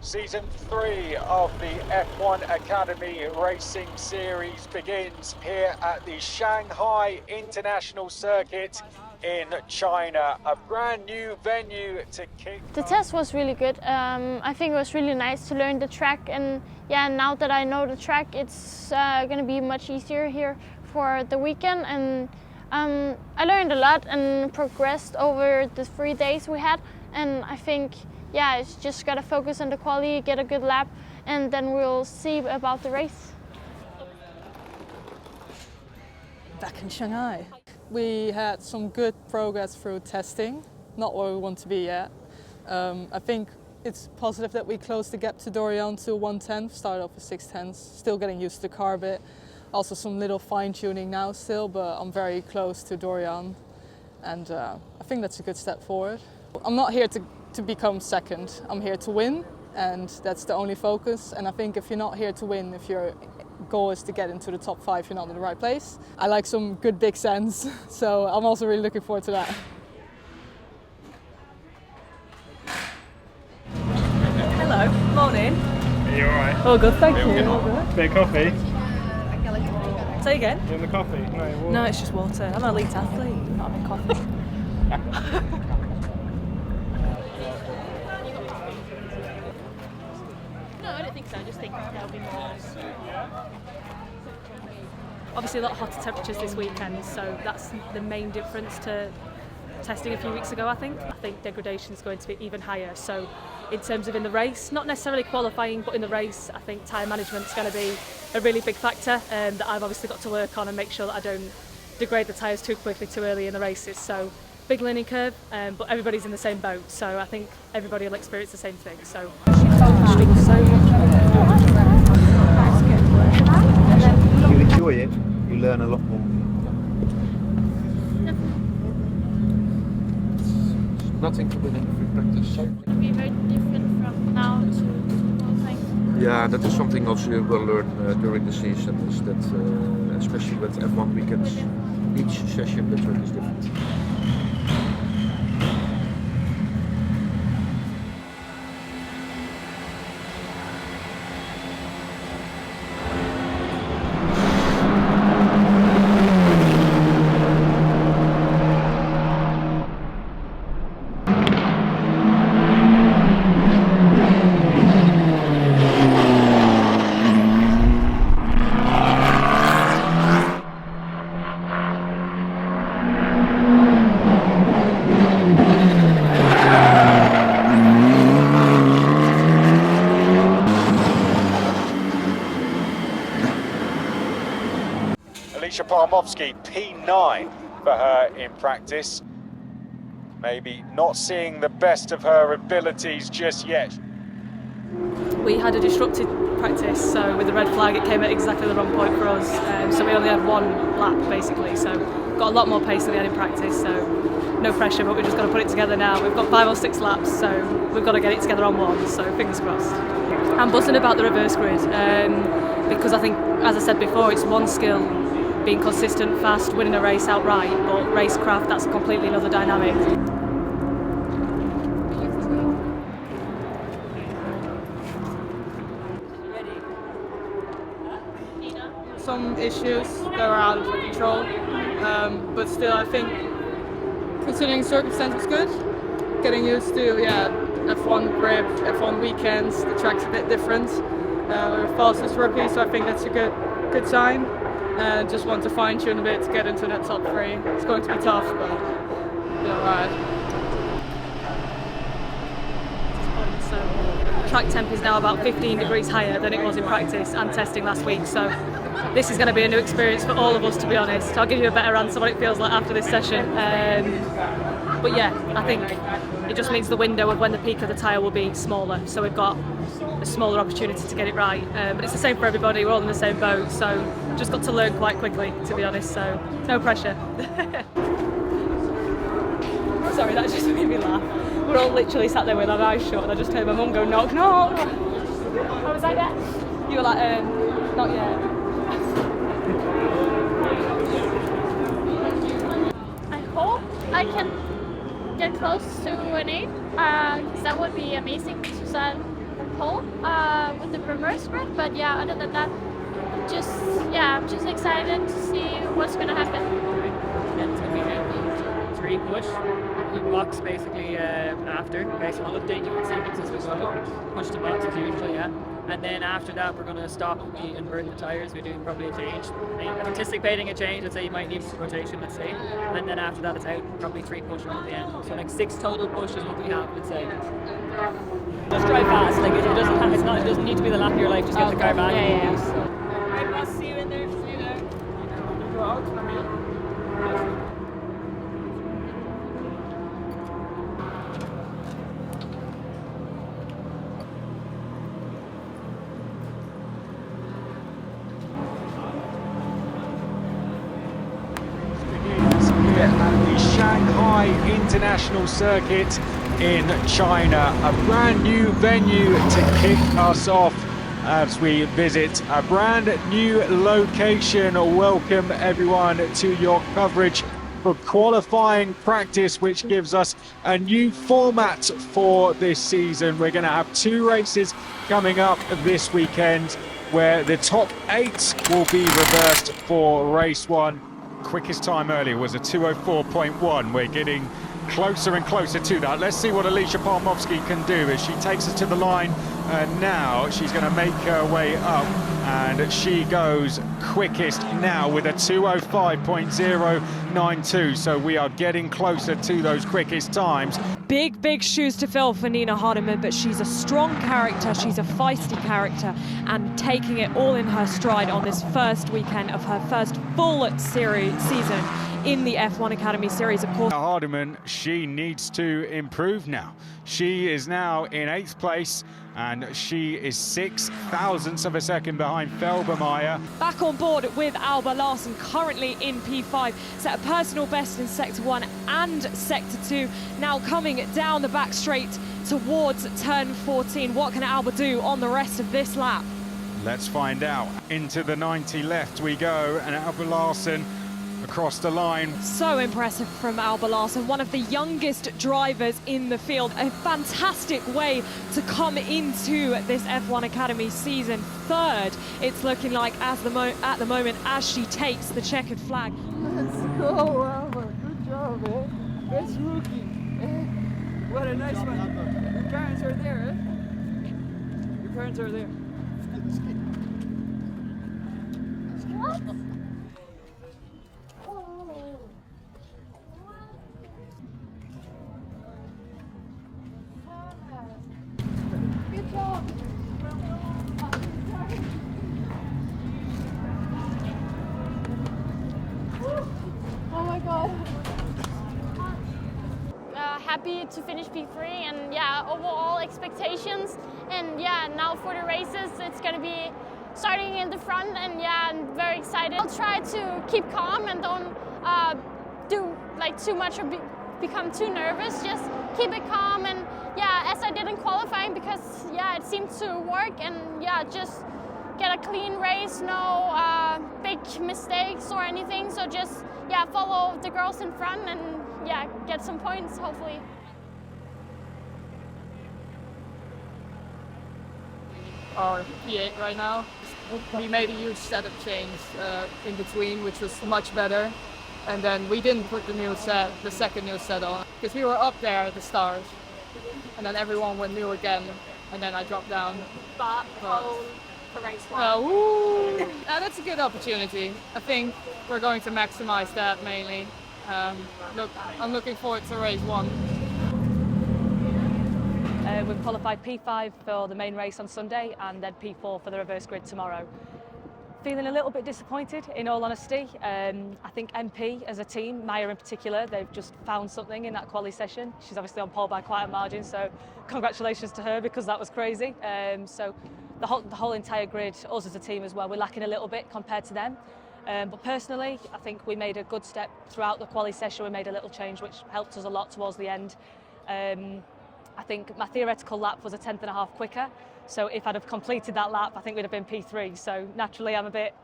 Season 3 of the F1 Academy Racing Series begins here at the Shanghai International Circuit in China, a brand new venue to kick. The test was really good. I think it was really nice to learn the track, and yeah, now that I know the track, it's going to be much easier here for the weekend. And I learned a lot and progressed over the 3 days we had, and I think yeah, it's just got to focus on the quali, get a good lap, and then we'll see about the race. Back in Shanghai. We had some good progress through testing, not where we want to be yet. I think it's positive that we closed the gap to Dorian to 1/10, started off with 6/10, still getting used to the car a bit. Also some little fine tuning now still, but I'm very close to Dorian, and I think that's a good step forward. I'm not here to become second, I'm here to win, and that's the only focus. And I think if you're not here to win, if your goal is to get into the top 5, you're not in the right place. I like some good big sense, so I'm also really looking forward to that. Hello, morning. Are you alright? All good, thank you. All good. Bit of coffee? Say again? You want the coffee? No, water. No, it's just water. I'm an elite athlete, not having coffee. No, I don't think so. I just think there'll be more. Obviously a lot hotter temperatures this weekend, so that's the main difference to testing a few weeks ago, I think. I think degradation is going to be even higher, so in terms of in the race, not necessarily qualifying, but in the race, I think time management is going to be a really big factor that I've obviously got to work on and make sure that I don't degrade the tyres too quickly too early in the races. So big learning curve, but everybody's in the same boat, so I think everybody will experience the same thing. So you enjoy it, you learn a lot more. Nothing to win in free practice. It will be very different from now to qualifying. Yeah, that is something also you will learn during the season, is that especially with F1 weekends, each session the track is different. Alisha Palmowski, P9 for her in practice. Maybe not seeing the best of her abilities just yet. we had a disrupted practice, so with the red flag it came at exactly the wrong point for us, so we only had one lap basically, so got a lot more pace than we had in practice, so no pressure, but we've just got to put it together now. We've got 5 or 6 laps, so we've got to get it together on one, so fingers crossed. I'm buzzing about the reverse grid because I think, as I said before, it's one skill, being consistent, fast, winning a race outright, but racecraft, that's completely another dynamic. Some issues that are out of control, but still I think, considering circumstances, good. Getting used to F1 grip, F1 weekends, the track's a bit different. We're fastest rookie, so I think that's a good sign. Just want to fine tune a bit to get into that top 3. It's going to be tough, but alright. So track temp is now about 15 degrees higher than it was in practice and testing last week, so this is going to be a new experience for all of us, to be honest. I'll give you a better answer what it feels like after this session. But yeah, I think it just means the window of when the peak of the tyre will be smaller, so we've got a smaller opportunity to get it right. But it's the same for everybody, we're all in the same boat, so just got to learn quite quickly, to be honest, so no pressure. Sorry, that just made me laugh. We're all literally sat there with our eyes shut and I just heard my mum go knock knock. I was like that. You were like, not yet. I hope I can get close to an 8, because that would be amazing. So pole with the reverse grid, but yeah, other than that, I'm just excited to see what's gonna happen. Yeah, it's gonna be a three push. You box basically after. Okay, so I'll update you on sequences as well. Push the box as usual, yeah. And then after that, we're going to stop. We invert the tires. We're doing probably a change. Anticipating a change. Let's say you might need some rotation. Let's say, and then after that, it's out. Probably 3 pushes at the end. So like 6 total pushes what we have. Let's say. Just drive fast. Like it doesn't need to be the lap of your life. Just get the car back. Yeah. Alright, boss. See you in there. See you there. Go out. Here at the Shanghai International Circuit in China, a brand new venue to kick us off as we visit a brand new location. Welcome everyone to your coverage for qualifying practice, which gives us a new format for this season. We're going to have 2 races coming up this weekend where the top 8 will be reversed for race 1. Quickest time earlier was a 2:04.1. We're getting closer and closer to that. Let's see what Alisha Palmowski can do as she takes us to the line. Now she's going to make her way up, and she goes quickest now with a 2:05.092. So we are getting closer to those quickest times. Big shoes to fill for Nina Gademan, but she's a strong character, she's a feisty character, and taking it all in her stride on this first weekend of her first full season in the F1 Academy Series, of course. Gademan, she needs to improve now. She is now in 8th place, and she is 6/1000ths of a second behind Felbermeyer. Back on board with Alba Larsen, currently in P5, set a personal best in Sector 1 and Sector 2, now coming down the back straight towards turn 14. What can Alba do on the rest of this lap? Let's find out. Into the 90 left we go, and Alba Larsen across the line. So impressive from Alba Larsen, one of the youngest drivers in the field. A fantastic way to come into this F1 Academy season. 3rd, it's looking like at the moment as she takes the checkered flag. Let's go, Alba. Good job, eh? Best rookie. What a nice one. Your parents are there, eh? Your parents are there. Good job. Oh my God. Happy to finish P3, and yeah, overall expectations, and yeah, now for the races it's gonna be starting in the front, and yeah, I'm very excited. I'll try to keep calm and don't do like too much or become too nervous. Just keep it calm, and yeah, as I did in qualifying, because yeah, it seemed to work, and yeah, just get a clean race, no big mistakes or anything. So just yeah, follow the girls in front and yeah, get some points hopefully. Our P8 right now. We made a huge setup change in between, which was much better. And then we didn't put the second new set on, because we were up there at the start. And then everyone went new again, and then I dropped down. But pole for race 1. Woo! That's a good opportunity. I think we're going to maximize that mainly. I'm looking forward to race 1. We've qualified P5 for the main race on Sunday, and then P4 for the reverse grid tomorrow. Feeling a little bit disappointed, in all honesty. I think MP as a team, Maya in particular, they've just found something in that quali session. She's obviously on pole by quite a margin, so congratulations to her, because that was crazy. So the whole entire grid, us as a team as well, we're lacking a little bit compared to them. But personally, I think we made a good step throughout the quali session. We made a little change which helped us a lot towards the end. I think my theoretical lap was a 10th and a half quicker. So if I'd have completed that lap, I think we'd have been P3. So naturally, I'm a bit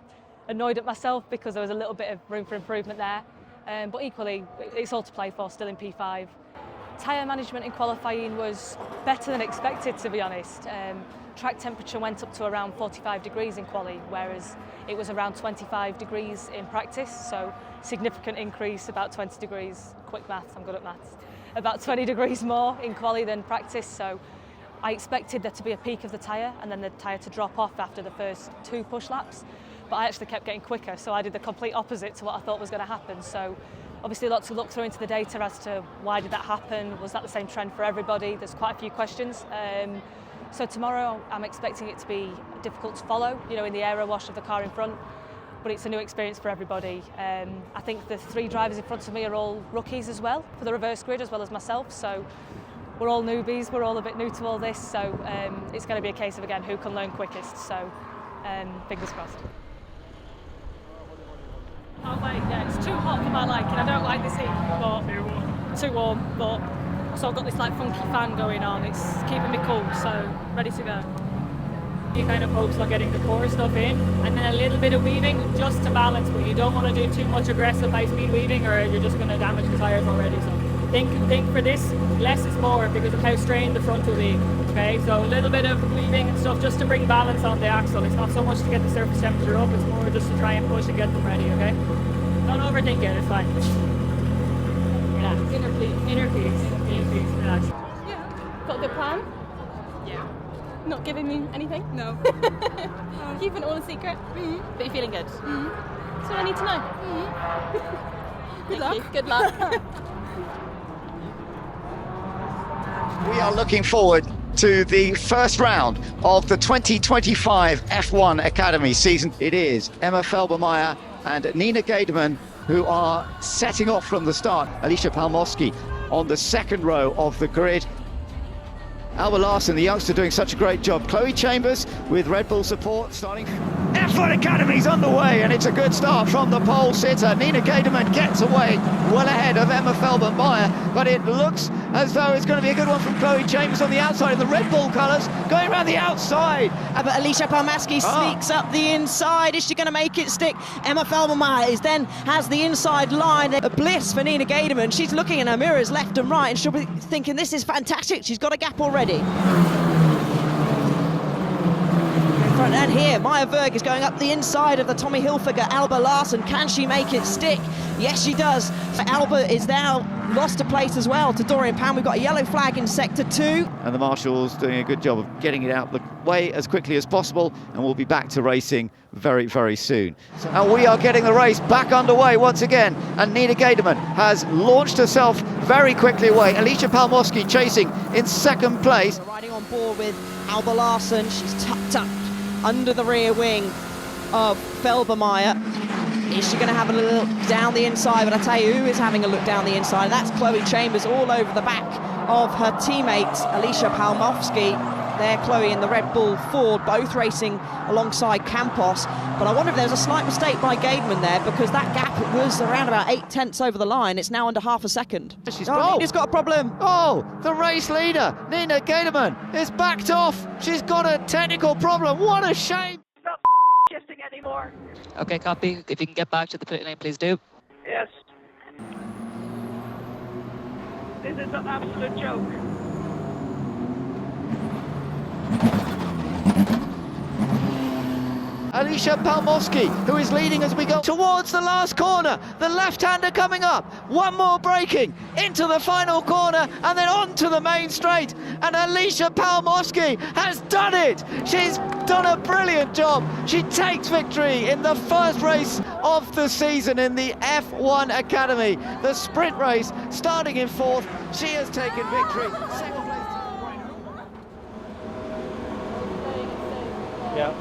annoyed at myself because there was a little bit of room for improvement there. But equally, it's all to play for, still in P5. Tyre management in qualifying was better than expected, to be honest. track temperature went up to around 45 degrees in quali, whereas it was around 25 degrees in practice, so significant increase, about 20 degrees, quick maths, I'm good at maths, about 20 degrees more in quali than practice, so I expected there to be a peak of the tyre and then the tyre to drop off after the first 2 push laps, but I actually kept getting quicker, so I did the complete opposite to what I thought was going to happen. So obviously a lot to look through into the data as to why did that happen, was that the same trend for everybody? There's quite a few questions. So tomorrow I'm expecting it to be difficult to follow, you know, in the aero wash of the car in front, but it's a new experience for everybody. I think the 3 drivers in front of me are all rookies as well for the reverse grid as well as myself, so we're all newbies, we're all a bit new to all this, so it's going to be a case of, again, who can learn quickest, so fingers crossed. Oh wait, yeah, it's too hot for my liking. I don't like this heat, but too warm. But so I've got this like funky fan going on. It's keeping me cool, so ready to go. You kind of focus on getting the core stuff in, and then a little bit of weaving just to balance. But you don't want to do too much aggressive high-speed weaving, or you're just going to damage the tires already. So think for this, less is more because of how strained the front will be. Okay, so a little bit of weaving and stuff just to bring balance on the axle. It's not so much to get the surface temperature up, it's more just to try and push and get them ready, okay? Don't overthink it, it's fine. Relax. Inner peace, relax. Yeah. Got a good plan? Yeah. Not giving me anything? No. Keeping it all a secret? Mm-hmm. But you're feeling good? Mm-hmm. That's what I need to know. Mm-hmm. Good luck. Good luck. We are looking forward to the first round of the 2025 F1 Academy season. It is Emma Felbermeyer and Nina Gademan who are setting off from the start. Alisha Palmowski on the second row of the grid. Alba Larsen, the youngster, doing such a great job. Chloe Chambers with Red Bull support starting. F1 Academy's underway and it's a good start from the pole sitter. Nina Gademan gets away well ahead of Emma Felbermeyer, but it looks as though it's going to be a good one from Chloe Chambers on the outside in the Red Bull colours, going around the outside. But Alisha Palmowski sneaks up the inside. Is she going to make it stick? Emma Felbermeyer then has the inside line. A bliss for Nina Gademan. She's looking in her mirrors left and right and she'll be thinking this is fantastic. She's got a gap already. And here, Maya Berg is going up the inside of the Tommy Hilfiger Alba Larsen. Can she make it stick? Yes, she does. Alba is now lost a place as well to Dorian Pan. We've got a yellow flag in sector 2. And the marshals doing a good job of getting it out the way as quickly as possible, and we'll be back to racing very, very soon. And we are getting the race back underway once again, and Nina Gademan has launched herself very quickly away. Alisha Palmowski chasing in second place. Riding on board with Alba Larsen. She's tucked up under the rear wing of Felbermeyer. Is she going to have a look down the inside? But I tell you who is having a look down the inside. That's Chloe Chambers all over the back of her teammate Alisha Palmowski. There, Chloe in the Red Bull Ford, both racing alongside Campos. But I wonder if there was a slight mistake by Gademan there, because that gap was around about 8/10 over the line. It's now under half a second. Nina's got a problem. Oh, the race leader, Nina Gademan, is backed off. She's got a technical problem. What a shame. Stop shifting anymore. Okay, copy. If you can get back to the pit lane, please do. Yes. This is an absolute joke. Alisha Palmowski, who is leading as we go towards the last corner. The left-hander coming up. One more braking into the final corner and then on to the main straight. And Alisha Palmowski has done it. She's done a brilliant job. She takes victory in the first race of the season in the F1 Academy. The sprint race starting in 4th. She has taken victory. Second place. Yeah.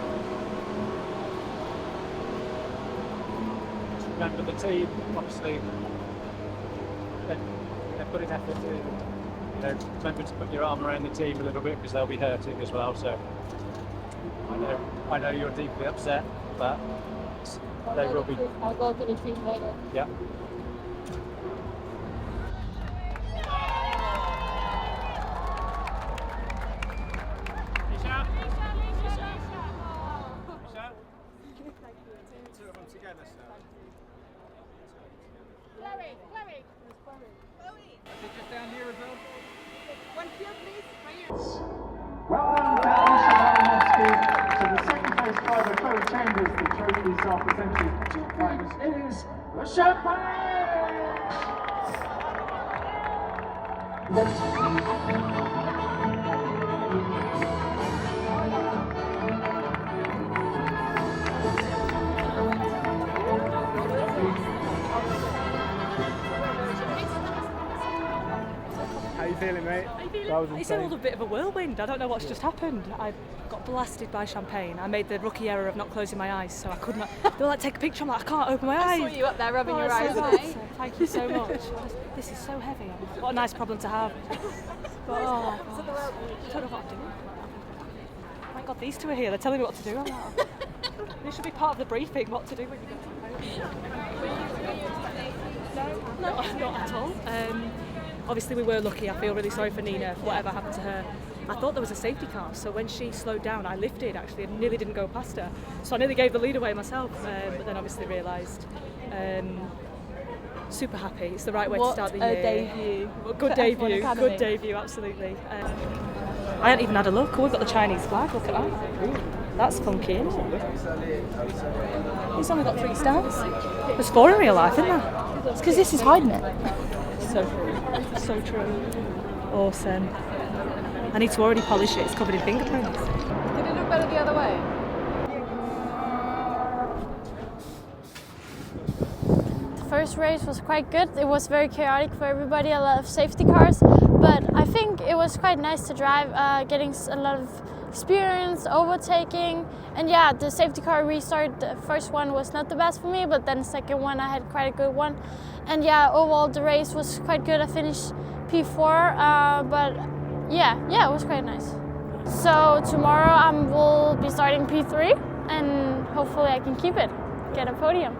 Remember the team, obviously, they're putting effort to, remember to put your arm around the team a little bit because they'll be hurting as well. So I know you're deeply upset, but they will be. I'll go to the team later. Yeah. Just down here as well. One field, please. Right here. Well done, Alisha. self-presented drivers is Champagne! How you feeling, mate? It's all a bit of a whirlwind. I don't know what's just happened. I got blasted by champagne. I made the rookie error of not closing my eyes, so I could not. They were like, take a picture. I'm like, I can't open my eyes. I saw you up there rubbing your eyes. So thank you so much. This is so heavy. What a nice problem to have. But, I don't know what I'm doing. My God, these two are here. They're telling me what to do. I'm like, this should be part of the briefing. What to do when you get to home. No, not at all. Obviously we were lucky. I feel really sorry for Nina for whatever happened to her. I thought there was a safety car, so when she slowed down I lifted actually and nearly didn't go past her, so I nearly gave the lead away myself, but then obviously realised. Super happy, it's the right way to start the year. Debut. Good debut, absolutely. I hadn't even had a look. Oh, we've got the Chinese flag, look at that. That's funky, isn't it? He's only got 3 stars. There's 4 in real life, isn't there? It's because this is hiding it. So true. So true. Awesome. I need to already polish it. It's covered in fingerprints. Did it look better the other way? The first race was quite good. It was very chaotic for everybody, a lot of safety cars, but I think it was quite nice to drive, getting a lot of experience, overtaking, and yeah, the safety car restart, the first one was not the best for me, but then the second one I had quite a good one. And yeah, overall the race was quite good. I finished P4, but yeah, it was quite nice. So tomorrow I will be starting P3 and hopefully I can keep it, get a podium.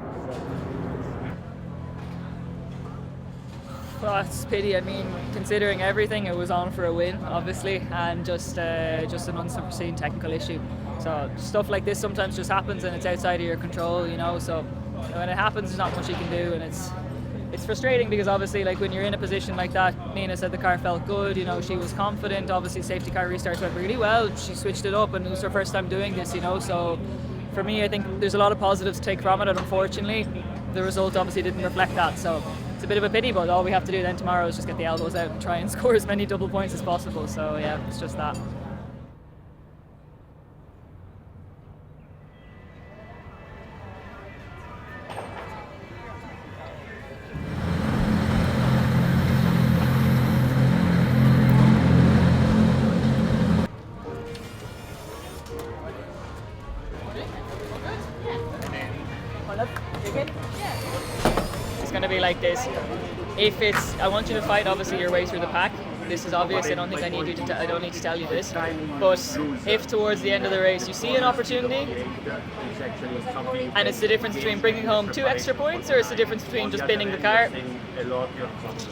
Well, it's a pity. I mean, considering everything, it was on for a win, obviously, and just an unforeseen technical issue. So stuff like this sometimes just happens and it's outside of your control, you know. So when it happens, there's not much you can do, and it's frustrating because obviously, like when you're in a position like that, Nina said the car felt good. You know, she was confident. Obviously, safety car restarts went really well. She switched it up, and it was her first time doing this, you know. So for me, I think there's a lot of positives to take from it. And unfortunately, the result obviously didn't reflect that. So it's a bit of a pity, but all we have to do then tomorrow is just get the elbows out and try and score as many double points as possible. So yeah, it's just that. It's going to be like this. If it's, I want you to fight obviously your way through the pack. This is obvious. I don't think I need you to. I don't need to tell you this. But if towards the end of the race you see an opportunity, and it's the difference between bringing home 2 extra points, or it's the difference between just binning the car,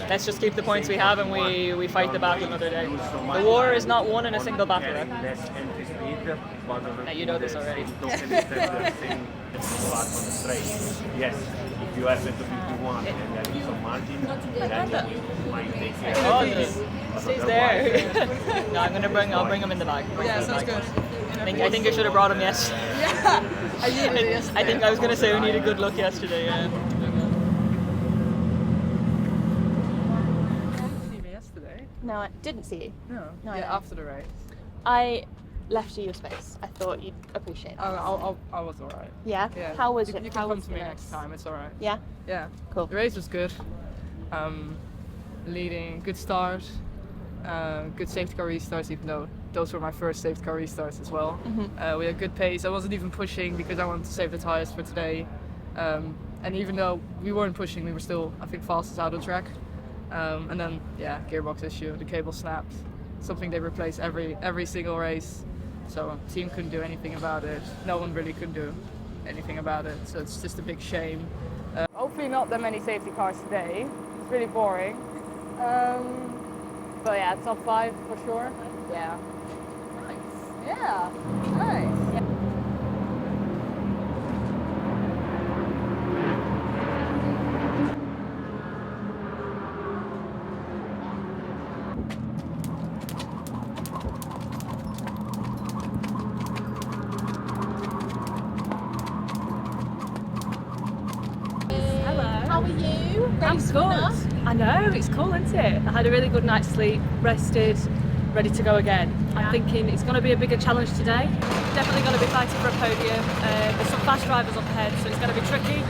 let's just keep the points we have and we fight the battle another day. The war is not won in a single battle. Right? Now, you know this already. Yes, if you are set to 51 and there is some margin, then you might take it. Oh, it stays there. No, I'll bring him in the bag. Yeah, sounds good. I think I should have brought him yesterday. Yeah, I needed it yesterday. I think I was going to say we needed good luck yesterday, yeah. Did you see me yesterday? No, I didn't see you. No. No, Yeah, I after the race. I left you your space. I thought you'd appreciate it. I was alright. Yeah? Yeah. How was you, it? You How can come was to me the next race? time, it's alright. Yeah? Yeah. Cool. The race was good. Leading, good start. Good safety car restarts, even though those were my first safety car restarts as well. We had good pace. I wasn't even pushing because I wanted to save the tyres for today. And even though we weren't pushing, we were still, I think, fastest out of track. And then, yeah, gearbox issue, the cable snapped. Something they replace every single race. So the team couldn't do anything about it. No one really could do anything about it. So it's just a big shame. Hopefully not that many safety cars today. It's really boring. But yeah, top 5 for sure. Yeah. Nice. Yeah. Nice. Yeah. race winner. I know, it's cool, isn't it? I had a really good night's sleep, rested, ready to go again. Yeah. I'm thinking it's going to be a bigger challenge today. Definitely going to be fighting for a podium. There's some fast drivers up ahead, so it's going to be tricky.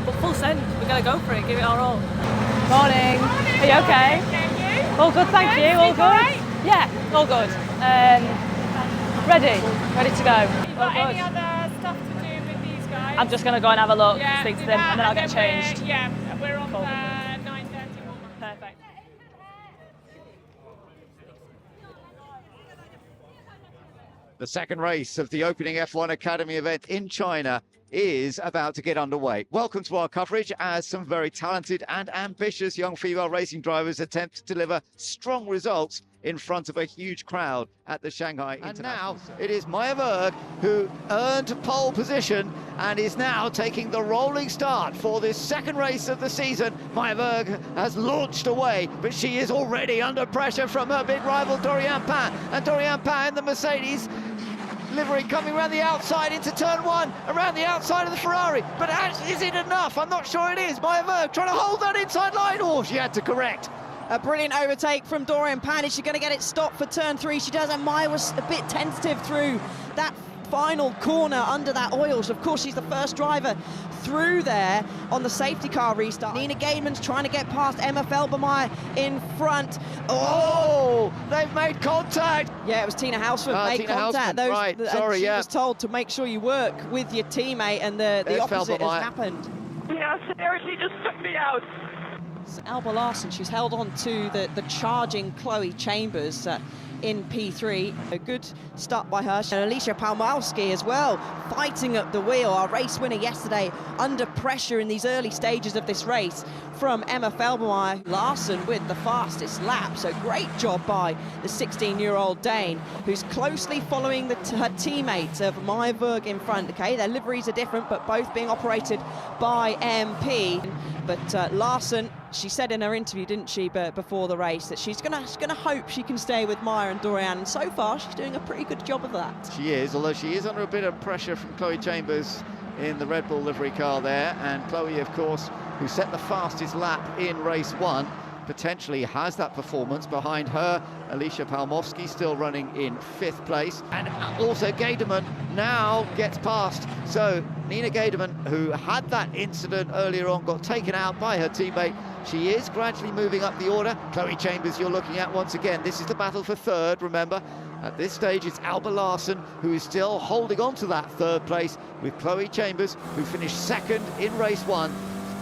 But full send, we're going to go for it, give it our all. Morning. Are you okay? All good, thank you. All good? Yeah, all good. Ready to go. Got any other stuff to do with these guys? I'm just going to go and have a look, speak to them, and then I'll get changed. We're on 9:30. Perfect. The second race of the opening F1 Academy event in China is about to get underway. Welcome to our coverage as some very talented and ambitious young female racing drivers attempt to deliver strong results in front of a huge crowd at the Shanghai International. And now it is Maya Berg who earned pole position and is now taking the rolling start for this second race of the season. Maya Berg has launched away, but she is already under pressure from her big rival Dorian Pan. And Dorian Pan in the Mercedes livery coming around the outside into turn one, around the outside of the Ferrari. But is it enough? I'm not sure it is. Maya Berg trying to hold that inside line. Oh, she had to correct. A brilliant overtake from Dorian Pan. Is she going to get it stopped for turn three? She does, and Maya was a bit tentative through that final corner under that oils. Of course, she's the first driver through there on the safety car restart. Nina Gademan's trying to get past Emma Felbermeyer in front. Oh, they've made contact. Yeah, it was Tina Hausman made Tina contact. Hausman, right, sorry, she was told to make sure you work with your teammate, and the opposite has happened. Yeah, seriously, just took me out. Alba Larsen, she's held on to the charging Chloe Chambers in P3. A good start by her. And Alisha Palmowski as well, fighting up the wheel. Our race winner yesterday, under pressure in these early stages of this race from Emma Felbermeyer. Larsen with the fastest lap, so great job by the 16-year-old Dane, who's closely following her teammates of Maya Berg in front. Okay, their liveries are different, but both being operated by MP. But Larsen, she said in her interview, didn't she, before the race, that she's gonna hope she can stay with Maya and Dorian, and so far she's doing a pretty good job of that. She is, although she is under a bit of pressure from Chloe Chambers in the Red Bull livery car there, and Chloe, of course, who set the fastest lap in race one, potentially has that performance. Behind her, Alisha Palmowski still running in 5th place, and also Gademan now gets past. So Nina Gademan, who had that incident earlier on, got taken out by her teammate. She is gradually moving up the order. Chloe Chambers you're looking at once again. This is the battle for third, remember. At this stage, it's Alba Larsen who is still holding on to that 3rd place, with Chloe Chambers, who finished 2nd in race one,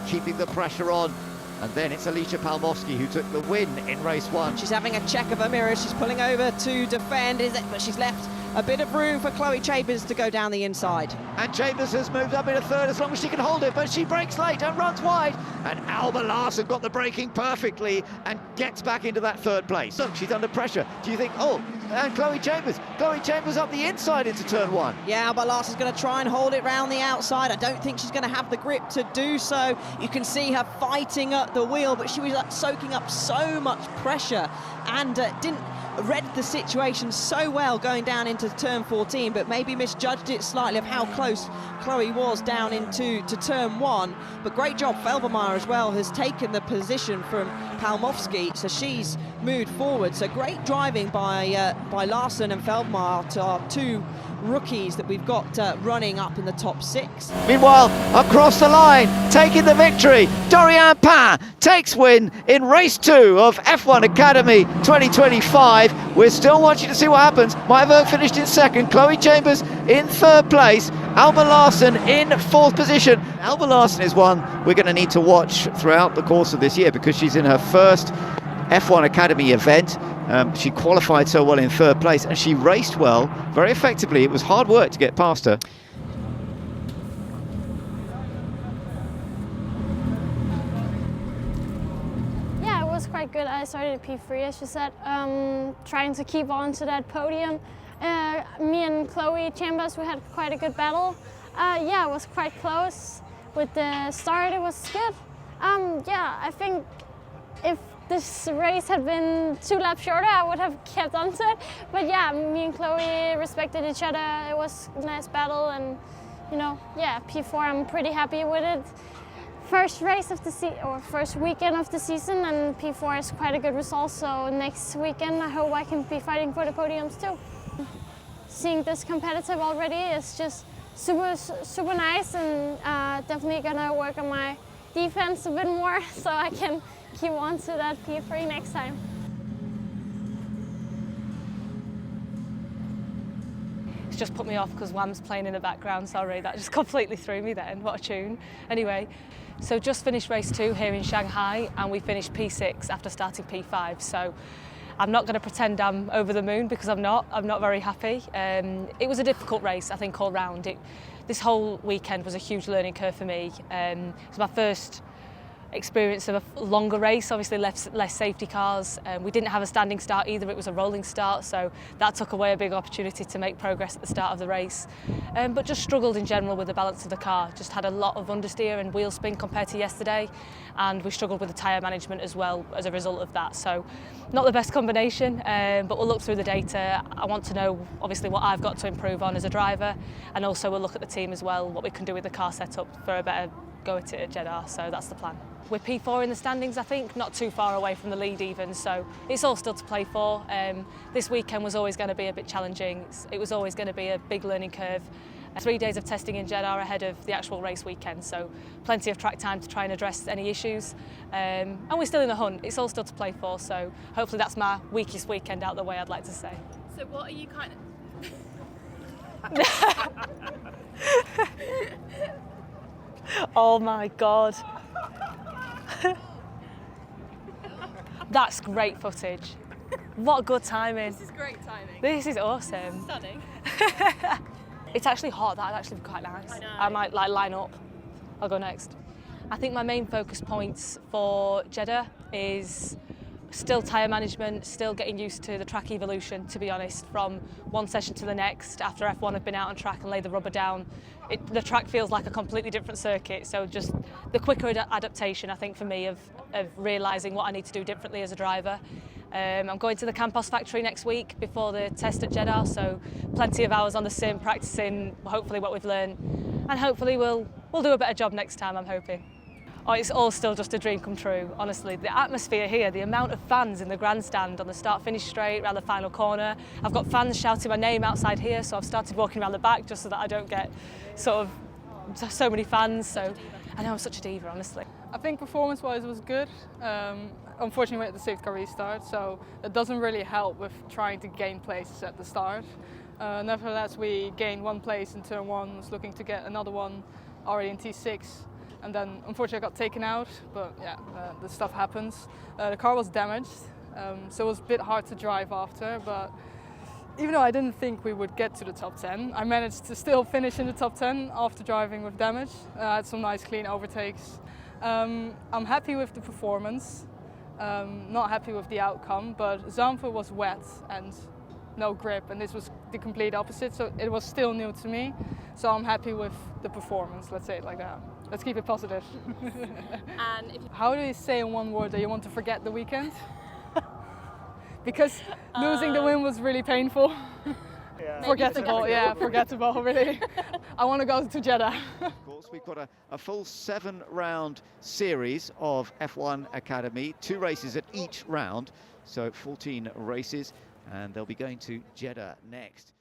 keeping the pressure on. And then it's Alisha Palmowski who took the win in race one. She's having a check of her mirror. She's pulling over to defend, but she's left a bit of room for Chloe Chambers to go down the inside. And Chambers has moved up in a 3rd as long as she can hold it, but she breaks late and runs wide. And Alba Larsen got the braking perfectly and gets back into that 3rd place. Look, she's under pressure. Do you think, oh, and Chloe Chambers up the inside into turn one. Yeah, Alba Larsen's going to try and hold it round the outside. I don't think she's going to have the grip to do so. You can see her fighting up the wheel, but she was soaking up so much pressure and didn't read the situation so well going down into turn 14, but maybe misjudged it slightly of how close Chloe was down into turn 1. But great job, Felbermeyer as well has taken the position from Palmowski, so she's moved forward. So great driving by Larsen and Felbermeyer, to our 2 rookies that we've got running up in the top 6. Meanwhile, across the line, taking the victory, Dorian Pan takes win in race 2 of F1 Academy 2025. We're still watching to see what happens. Maya Berg finished in 2nd, Chloe Chambers in 3rd place, Alba Larsen in 4th position. Alba Larsen is one we're going to need to watch throughout the course of this year, because she's in her first F1 Academy event. She qualified so well in 3rd place, and she raced well, very effectively. It was hard work to get past her. Yeah, it was quite good. I started at P3, as you said, trying to keep on to that podium. Me and Chloe Chambers, we had quite a good battle. Yeah, it was quite close. With the start, it was good. Yeah, I think if this race had been 2 laps shorter, I would have kept on to it. But yeah, me and Chloe respected each other. It was a nice battle, and you know, yeah, P4, I'm pretty happy with it. first race of the first weekend of the season, and P4 is quite a good result. So next weekend I hope I can be fighting for the podiums too. Seeing this competitive already is just super nice, and definitely gonna work on my defense a bit more so I can keep on to that P3 next time. It's just put me off because Wham's playing in the background, sorry, that just completely threw me then, what a tune. Anyway, so just finished race 2 here in Shanghai, and we finished P6 after starting P5, so I'm not going to pretend I'm over the moon because I'm not very happy. It was a difficult race, I think, all round. This whole weekend was a huge learning curve for me. It was my first experience of a longer race, obviously less safety cars. We didn't have a standing start either, it was a rolling start, so that took away a big opportunity to make progress at the start of the race. But just struggled in general with the balance of the car, just had a lot of understeer and wheel spin compared to yesterday, and we struggled with the tyre management as well as a result of that. So not the best combination, but we'll look through the data. I want to know obviously what I've got to improve on as a driver, and also we'll look at the team as well, what we can do with the car setup for a better go at it at Jeddah, so that's the plan. We're P4 in the standings, I think, not too far away from the lead even, so it's all still to play for. This weekend was always going to be a bit challenging, it was always going to be a big learning curve. 3 days of testing in Jeddah ahead of the actual race weekend, so plenty of track time to try and address any issues. And we're still in the hunt, it's all still to play for, so hopefully that's my weakest weekend out the way, I'd like to say. So what are you kind of... Oh my God. That's great footage. What good timing. This is great timing. This is awesome. Stunning. It's actually hot, that'd actually be quite nice. I know. I might line up. I'll go next. I think my main focus points for Jeddah is still tyre management, still getting used to the track evolution, to be honest, from one session to the next. After F1 have been out on track and laid the rubber down, the track feels like a completely different circuit, so just the quicker adaptation, I think, for me, of realising what I need to do differently as a driver. I'm going to the Campos factory next week before the test at Jeddah, so plenty of hours on the sim, practising hopefully what we've learned, and hopefully we'll do a better job next time, I'm hoping. Oh, it's all still just a dream come true, honestly. The atmosphere here, the amount of fans in the grandstand on the start-finish straight, around the final corner. I've got fans shouting my name outside here, so I've started walking around the back just so that I don't get so many fans. So I know I'm such a diva, honestly. I think performance-wise it was good. Unfortunately, we had the safety car restart, so it doesn't really help with trying to gain places at the start. Nevertheless, we gained 1 place in turn 1, was looking to get another one already in T6. And then, unfortunately, I got taken out, but yeah, the stuff happens. The car was damaged, so it was a bit hard to drive after, but even though I didn't think we would get to the top 10, I managed to still finish in the top 10 after driving with damage. I had some nice clean overtakes. I'm happy with the performance, not happy with the outcome, but Zandvoort was wet and no grip, and this was the complete opposite, so it was still new to me. So I'm happy with the performance, let's say it like that. Let's keep it positive. And how do you say in one word that you want to forget the weekend? Because losing the win was really painful. Yeah. Forgettable, yeah, forgettable, really. I want to go to Jeddah. Of course, we've got a full 7-round series of F1 Academy, 2 races at each round, so 14 races, and they'll be going to Jeddah next.